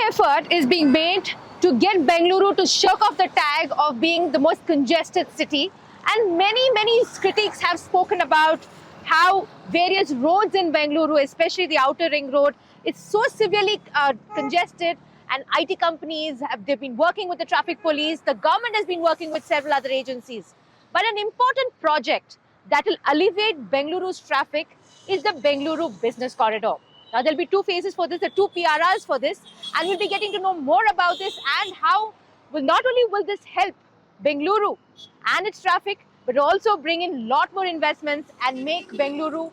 effort is being made to get Bengaluru to shirk off the tag of being the most congested city. And many critics have spoken about how various roads in Bengaluru, especially the outer ring road, is so severely congested, and IT companies they've been working with the traffic police, the government has been working with several other agencies. But an important project that will alleviate Bengaluru's traffic is the Bengaluru Business Corridor. Now, there'll be two phases for this, the two PRRs for this, and we'll be getting to know more about this and how not only will this help Bengaluru and its traffic, but also bring in a lot more investments and make Bengaluru,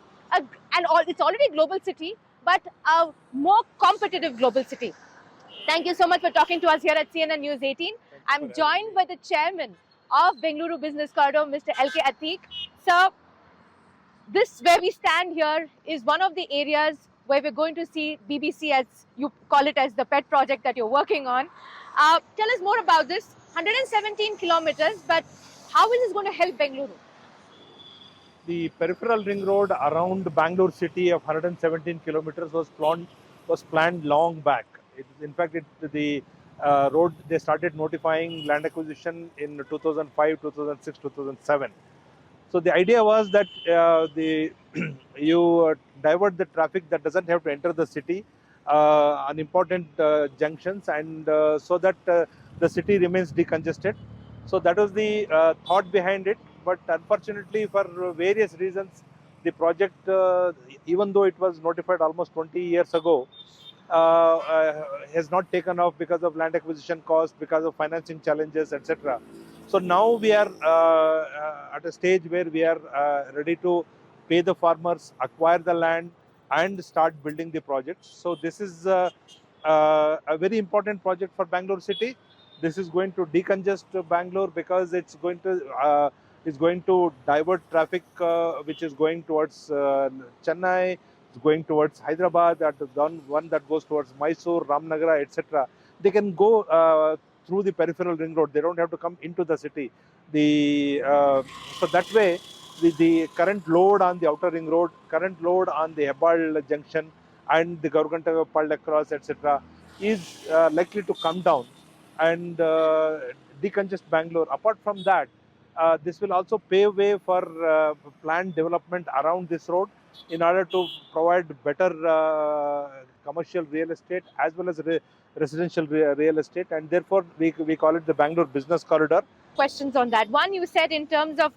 it's already a global city, but a more competitive global city. Thank you so much for talking to us here at CNN News 18. I'm joined by the chairman of Bengaluru Business Corridor, Mr. LK Atheeq. Sir, this where we stand here is one of the areas where we're going to see BBC, as you call it, as the pet project that you're working on. Tell us more about this. 117 kilometers, but how is this going to help Bengaluru? The Peripheral Ring Road around Bangalore city of 117 kilometers was planned long back. In fact, the road, they started notifying land acquisition in 2005, 2006, 2007. So the idea was that you divert the traffic that doesn't have to enter the city on important junctions, and so that the city remains decongested. So that was the thought behind it. But unfortunately, for various reasons, the project, even though it was notified almost 20 years ago, has not taken off because of land acquisition cost, because of financing challenges, etc. So now we are at a stage where we are ready to pay the farmers, acquire the land, and start building the project. So this is a very important project for Bangalore city. This is going to decongest Bangalore because it's going to divert traffic which is going towards Chennai, it's going towards Hyderabad, one that goes towards Mysore, Ramnagara, etc. They can go through the Peripheral Ring Road. They don't have to come into the city. So that way, the current load on the outer ring road, current load on the Hebbal junction and the Gaurganta Palla Cross, etc. is likely to come down and decongest Bangalore. Apart from that, this will also pave way for planned development around this road in order to provide better commercial real estate as well as residential real estate, and therefore we call it the Bangalore Business Corridor. Questions on that. One, you said in terms of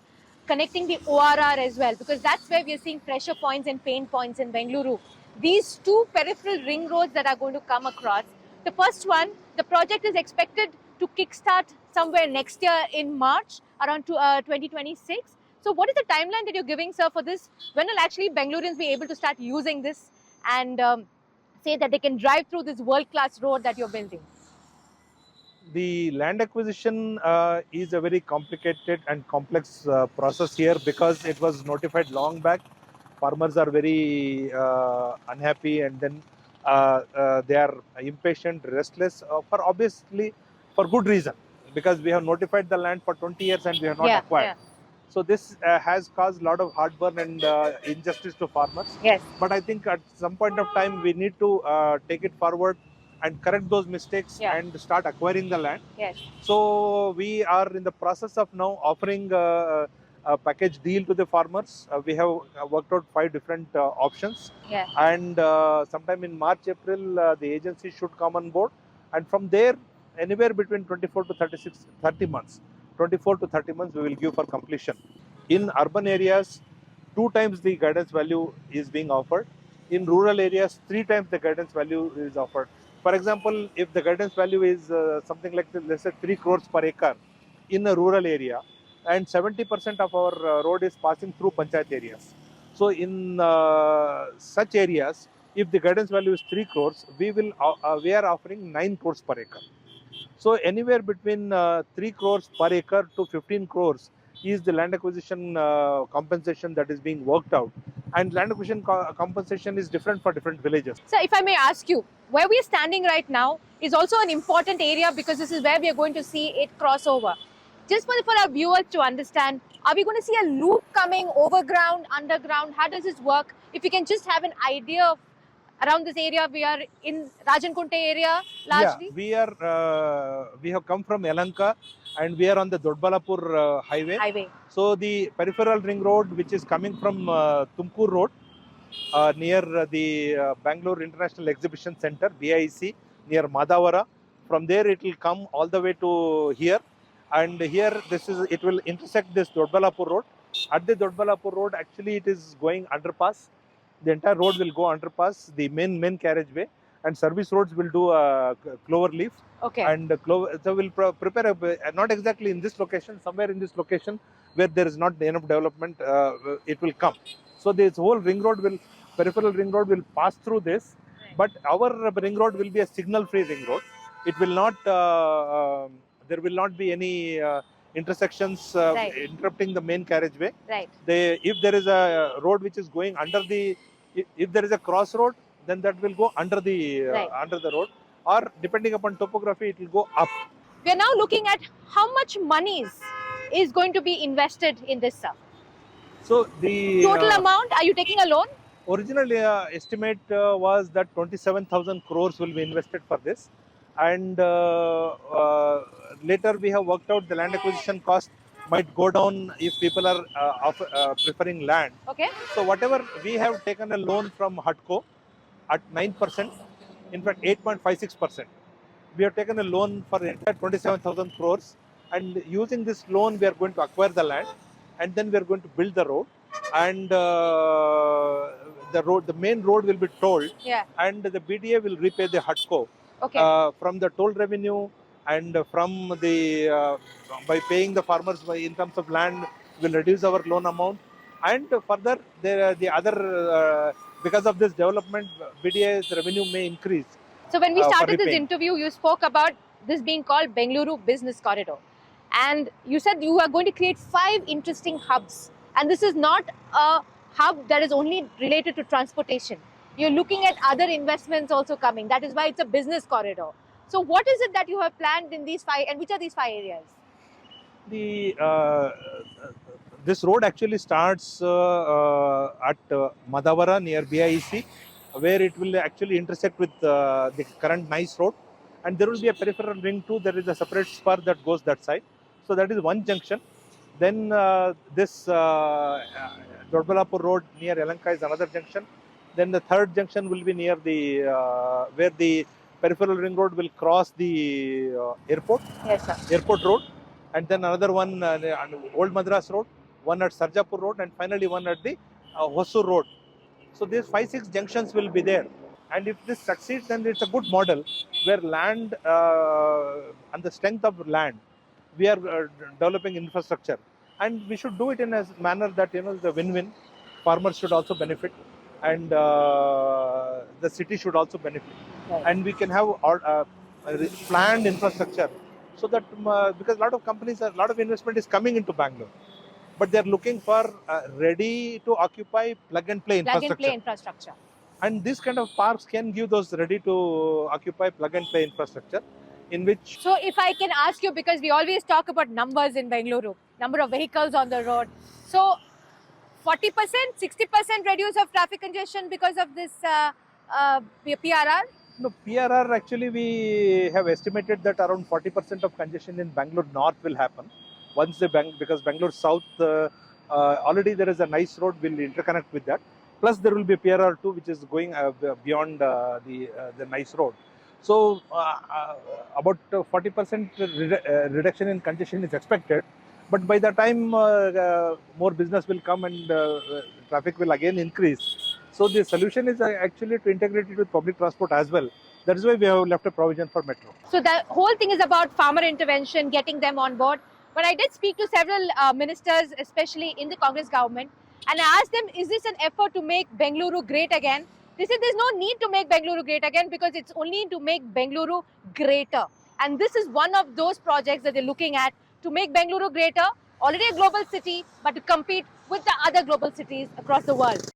connecting the ORR as well, because that's where we are seeing pressure points and pain points in Bengaluru. These two peripheral ring roads that are going to come across. The first one, the project is expected to kickstart somewhere next year in March, around 2026. So what is the timeline that you're giving, sir, for this? When will actually Bangaloreans be able to start using this and say that they can drive through this world-class road that you're building? The land acquisition is a very complicated and complex process here because it was notified long back. Farmers are very unhappy, and then they are impatient, restless, for good reason, because we have notified the land for 20 years and we have not acquired. So this has caused a lot of heartburn and injustice to farmers. Yes. But I think at some point of time we need to take it forward and correct those mistakes and start acquiring the land. Yes. So we are in the process of now offering a package deal to the farmers. We have worked out 5 different options. Yeah. And sometime in March, April, the agency should come on board. And from there, anywhere between 24 to 30 months, we will give for completion. In urban areas, 2 times the guidance value is being offered. In rural areas, 3 times the guidance value is offered. For example, if the guidance value is something like, let's say, 3 crores per acre in a rural area, and 70% of our road is passing through panchayat areas. So in such areas, if the guidance value is 3 crores, we are offering 9 crores per acre. So anywhere between 3 crores per acre to 15 crores is the land acquisition compensation that is being worked out. And land acquisition compensation is different for different villages. So if I may ask you, where we are standing right now is also an important area because this is where we are going to see it cross over. Just for our viewers to understand, are we going to see a loop coming overground, underground? How does this work? If you can just have an idea of around this area? We are in Rajankunte area largely. Yeah, we have come from Yelahanka and we are on the Dodbalapur highway. So the Peripheral Ring Road, which is coming from Tumakuru Road, near the Bengaluru International Exhibition Center, BIC, near Madhavara. From there it will come all the way to here, and here it will intersect this Dodbalapur Road. At the Dodbalapur Road, actually it is going underpass. The entire road will go underpass, the main carriageway, and service roads will do clover leaf. Okay. And so we'll prepare not exactly in this location, somewhere in this location where there is not enough development, it will come. So this whole peripheral ring road will pass through this, but our ring road will be a signal-free ring road. It will not, there will not be any intersections interrupting the main carriageway. Right. If there is a road which is going under if there is a crossroad, then that will go under the road, or depending upon topography, it will go up. We are now looking at how much monies is going to be invested in this, sir. So the total amount, are you taking a loan? Original estimate was that 27,000 crores will be invested for this, and later we have worked out the land acquisition cost might go down if people are preferring land. Okay. So whatever we have taken a loan from HUDCO at 9%, in fact 8.56%. We have taken a loan for the entire 27,000 crores, and using this loan we are going to acquire the land, and then we are going to build the road, and the main road will be tolled, and the BDA will repay the HUDCO from the toll revenue, and from the by paying the farmers in terms of land will reduce our loan amount, and further the other because of this development BDA's revenue may increase. So when we started this interview, you spoke about this being called Bengaluru Business Corridor, and you said you are going to create 5 interesting hubs, and this is not a hub that is only related to transportation. You're looking at other investments also coming. That is why it's a business corridor. So what is it that you have planned in these 5, and which are these 5 areas? This road actually starts at Madhavara near BIC, where it will actually intersect with the current nice road, and there will be a peripheral ring too. There is a separate spur that goes that side. So that is one junction. Then this Dodbalapur Road near Yelahanka is another junction. Then the third junction will be near the where the peripheral ring road will cross the airport. Yes, sir. Airport road, and then another one Old Madras Road, one at Sarjapur Road, and finally one at the Hosur Road. So these 5-6 junctions will be there, and if this succeeds, then it's a good model where land and the strength of land, we are developing infrastructure, and we should do it in a manner that the win-win. Farmers should also benefit, and the city should also benefit, and we can have planned infrastructure, so that because a lot of companies, a lot of investment is coming into Bangalore, but they are looking for ready to occupy plug-and-play infrastructure. And this kind of parks can give those ready to occupy plug-and-play infrastructure, in which... So if I can ask you, because we always talk about numbers in Bengaluru, number of vehicles on the road. So 40%, 60% reduce of traffic congestion because of this PRR? No, PRR actually we have estimated that around 40% of congestion in Bangalore North will happen. Once because Bangalore South, already there is a nice road, will interconnect with that. Plus there will be a PRR 2 which is going beyond the nice road. So about 40% reduction in congestion is expected. But by the time more business will come and traffic will again increase. So the solution is actually to integrate it with public transport as well. That is why we have left a provision for metro. So the whole thing is about farmer intervention, getting them on board. But I did speak to several ministers, especially in the Congress government, and I asked them, is this an effort to make Bengaluru great again? They said there's no need to make Bengaluru great again because it's only to make Bengaluru greater. And this is one of those projects that they're looking at to make Bengaluru greater, already a global city, but to compete with the other global cities across the world.